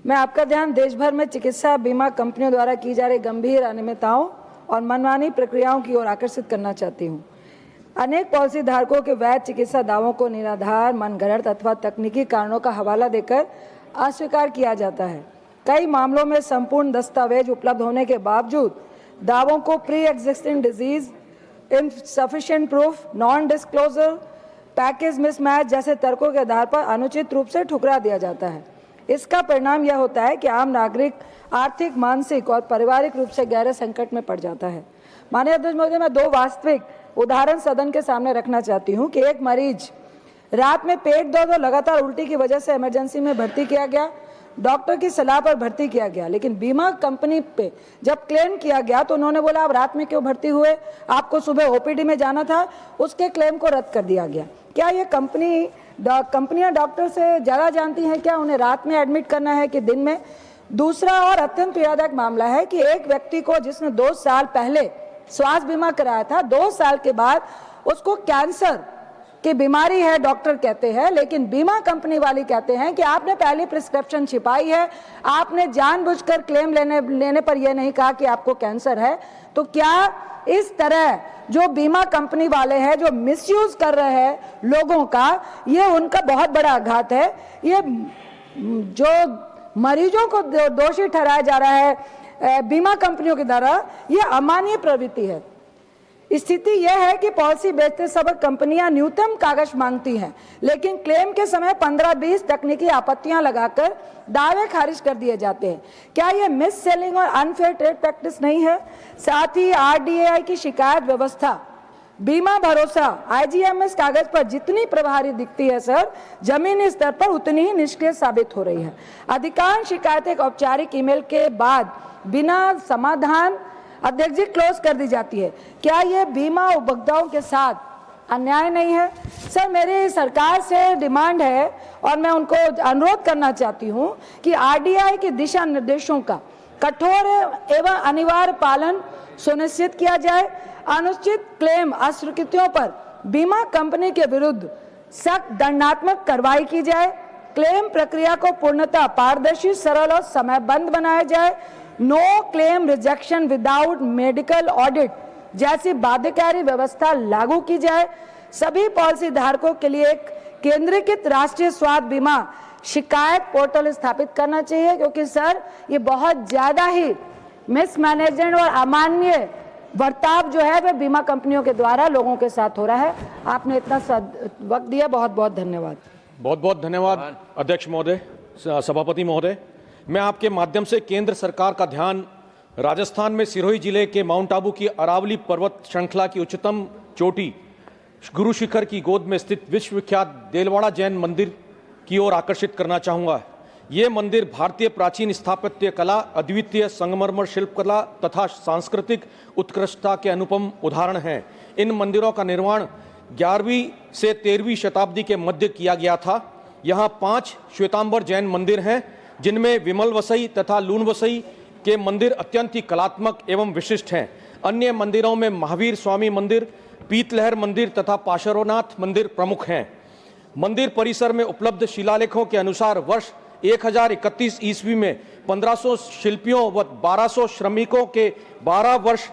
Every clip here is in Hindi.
मैं आपका ध्यान देश भर में चिकित्सा बीमा कंपनियों द्वारा की जा रही गंभीर अनियमितताओं और मनमानी प्रक्रियाओं की ओर आकर्षित करना चाहती हूँ। अनेक पॉलिसी धारकों के वैध चिकित्सा दावों को निराधार, मनगढ़ंत अथवा तकनीकी कारणों का हवाला देकर अस्वीकार किया जाता है। कई मामलों में संपूर्ण दस्तावेज उपलब्ध होने के बावजूद दावों को pre existing disease, insufficient proof, non disclosure, package mismatch जैसे तर्कों के आधार पर अनुचित रूप से ठुकरा दिया जाता है। इसका परिणाम यह होता है कि आम नागरिक आर्थिक, मानसिक और पारिवारिक रूप से गहरे संकट में पड़ जाता है। माननीय अध्यक्ष महोदय, मैं दो वास्तविक उदाहरण सदन के सामने रखना चाहती हूं कि एक मरीज रात में पेट दर्द और लगातार उल्टी की वजह से इमरजेंसी में भर्ती किया गया, डॉक्टर की सलाह पर भर्ती किया गया, लेकिन बीमा कंपनी पे जब क्लेम किया गया तो उन्होंने बोला आप रात में क्यों भर्ती हुए, आपको सुबह ओपीडी में जाना था, उसके क्लेम को रद्द कर दिया गया। क्या ये कंपनियां डॉक्टर से ज़्यादा जानती हैं क्या उन्हें रात में एडमिट करना है कि दिन में? दूसरा और अत्यंत पीड़ादायक मामला है कि एक व्यक्ति को जिसने 2 साल पहले स्वास्थ्य बीमा कराया था, 2 साल के बाद उसको कैंसर की बीमारी है डॉक्टर कहते हैं, लेकिन बीमा कंपनी वाली कहते हैं कि आपने पहले प्रिस्क्रिप्शन छिपाई है, आपने जानबूझकर क्लेम लेने पर यह नहीं कहा कि आपको कैंसर है। तो क्या इस तरह जो बीमा कंपनी वाले हैं जो मिसयूज कर रहे हैं लोगों का, ये उनका बहुत बड़ा आघात है। ये जो मरीजों को दोषी ठहराया जा रहा है बीमा कंपनियों के द्वारा, ये अमानवीय प्रवृत्ति है। स्थिति यह है कि पॉलिसी बेचते समय कंपनियां न्यूनतम कागज मांगती हैं, लेकिन क्लेम के समय 15-20 तकनीकी आपत्तियां लगाकर दावे खारिज कर दिए जाते हैं। क्या यह मिस सेलिंग और अनफेयर ट्रेड प्रैक्टिस नहीं है? साथ ही आरडीएआई की शिकायत व्यवस्था, बीमा भरोसा आईजीएमएस कागज पर जितनी प्रभावी दिखती है सर, जमीनी स्तर पर उतनी ही निष्क्रिय साबित हो रही है। अधिकांश शिकायतें औपचारिक ईमेल के बाद बिना समाधान अध्यक्ष जी क्लोज कर दी जाती है। क्या ये बीमा उपभोक्ताओं के साथ अन्याय नहीं है? सर, मेरी सरकार से डिमांड है और मैं उनको अनुरोध करना चाहती हूं कि आरडीआई के दिशा निर्देशों का कठोर एवं अनिवार्य पालन सुनिश्चित किया जाए। अनुचित क्लेम अस्वीकृतियों पर बीमा कंपनी के विरुद्ध सख्त दंडात्मक कार्रवाई की जाए। क्लेम प्रक्रिया को पूर्णतः पारदर्शी, सरल और समयबद्ध बनाया जाए। No claim rejection without medical audit जैसी बाध्यकारी व्यवस्था लागू की जाए। सभी पॉलिसी धारकों के लिए एक केंद्रीकृत राष्ट्रीय स्वास्थ्य बीमा शिकायत पोर्टल स्थापित करना चाहिए, क्योंकि सर ये बहुत ज्यादा ही मिसमैनेजमेंट और अमानवीय बर्ताव जो है वह बीमा कंपनियों के द्वारा लोगों के साथ हो रहा है। आपने इतना वक्त दिया, बहुत बहुत धन्यवाद। बहुत बहुत धन्यवाद अध्यक्ष महोदय, सभापति महोदय। मैं आपके माध्यम से केंद्र सरकार का ध्यान राजस्थान में सिरोही जिले के माउंट आबू की अरावली पर्वत श्रृंखला की उच्चतम चोटी गुरु शिखर की गोद में स्थित विश्व विख्यात देलवाड़ा जैन मंदिर की ओर आकर्षित करना चाहूँगा। ये मंदिर भारतीय प्राचीन स्थापत्य कला, अद्वितीय संगमरमर शिल्प कला तथा सांस्कृतिक उत्कृष्टता के अनुपम उदाहरण हैं। इन मंदिरों का निर्माण 11वीं से 13वीं शताब्दी के मध्य किया गया था। यहाँ 5 श्वेतांबर जैन मंदिर हैं, जिनमें विमल वसई तथा लून वसई के मंदिर अत्यंत ही कलात्मक एवं विशिष्ट हैं। अन्य मंदिरों में महावीर स्वामी मंदिर, पीतलहर मंदिर तथा पार्श्वनाथ मंदिर प्रमुख हैं। मंदिर परिसर में उपलब्ध शिलालेखों के अनुसार वर्ष 1031 ईस्वी में 1500 शिल्पियों व 1200 श्रमिकों के 12 वर्ष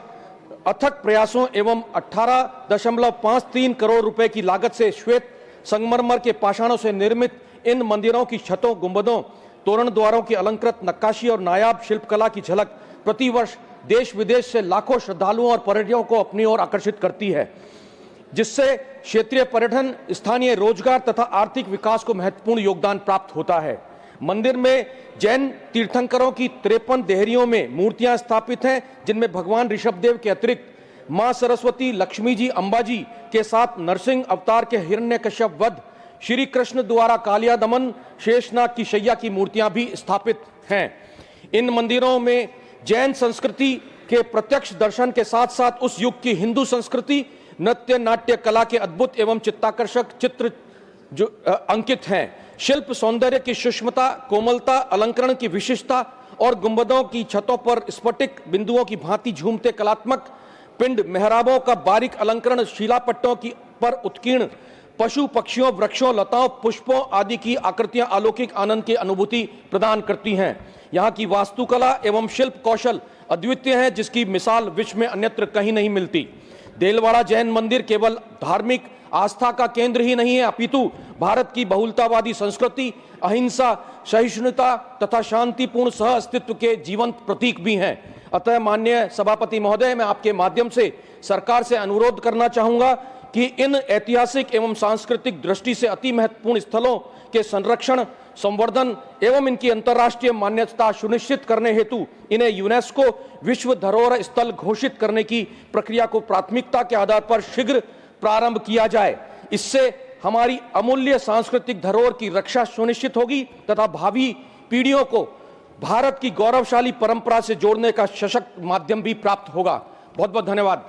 अथक प्रयासों एवं 18.53 करोड़ रुपए की लागत से श्वेत संगमरमर के पाषाणों से निर्मित इन मंदिरों की छतों, गुंबदों, तोरण द्वारों की अलंकृत नक्काशी और नायाब शिल्पकला की झलक प्रतिवर्ष देश विदेश से लाखों श्रद्धालुओं और पर्यटकों को अपनी ओर आकर्षित करती है, जिससे क्षेत्रीय पर्यटन, स्थानीय रोजगार तथा आर्थिक विकास को महत्वपूर्ण योगदान प्राप्त होता है। मंदिर में जैन तीर्थंकरों की 53 देहरियों में मूर्तियां स्थापित हैं, जिनमें भगवान ऋषभदेव के अतिरिक्त मां सरस्वती, लक्ष्मी जी, अंबाजी के साथ नरसिंह अवतार के हिरण्यकश्यप वध, श्री कृष्ण द्वारा कालिया दमन, शेषनाग की शैया की मूर्तियां भी स्थापित हैं। इन मंदिरों में जैन संस्कृति के प्रत्यक्ष दर्शन के साथ साथ उस युग की हिंदू संस्कृति, नृत्य, नाट्य कला के अद्भुत एवं चित्ताकर्षक चित्र जो अंकित हैं। शिल्प सौंदर्य की सूक्ष्मता, कोमलता, अलंकरण की विशिष्टता और गुंबदों की छतों पर स्फटिक बिंदुओं की भांति झूमते कलात्मक पिंड, मेहराबों का बारीक अलंकरण, शिलापट्टों की पर उत्कीर्ण पशु पक्षियों, वृक्षों, लताओं, पुष्पों आदि की आकृतियां अलौकिक आनंद की अनुभूति प्रदान करती हैं। यहाँ की वास्तुकला एवं शिल्प कौशल अद्वितीय है, जिसकी मिसाल विश्व में अन्यत्र कहीं नहीं मिलती। देलवाड़ा जैन मंदिर केवल धार्मिक आस्था का केंद्र ही नहीं है, अपितु भारत की बहुलतावादी संस्कृति, अहिंसा, सहिष्णुता तथा शांतिपूर्ण सह अस्तित्व के जीवंत प्रतीक भी हैं। अतः माननीय सभापति महोदय, मैं आपके माध्यम से सरकार से अनुरोध करना चाहूंगा कि इन ऐतिहासिक एवं सांस्कृतिक दृष्टि से अति महत्वपूर्ण स्थलों के संरक्षण, संवर्धन एवं इनकी अंतर्राष्ट्रीय मान्यता सुनिश्चित करने हेतु इन्हें यूनेस्को विश्व धरोहर स्थल घोषित करने की प्रक्रिया को प्राथमिकता के आधार पर शीघ्र प्रारंभ किया जाए। इससे हमारी अमूल्य सांस्कृतिक धरोहर की रक्षा सुनिश्चित होगी तथा भावी पीढ़ियों को भारत की गौरवशाली परंपरा से जोड़ने का सशक्त माध्यम भी प्राप्त होगा। बहुत बहुत धन्यवाद।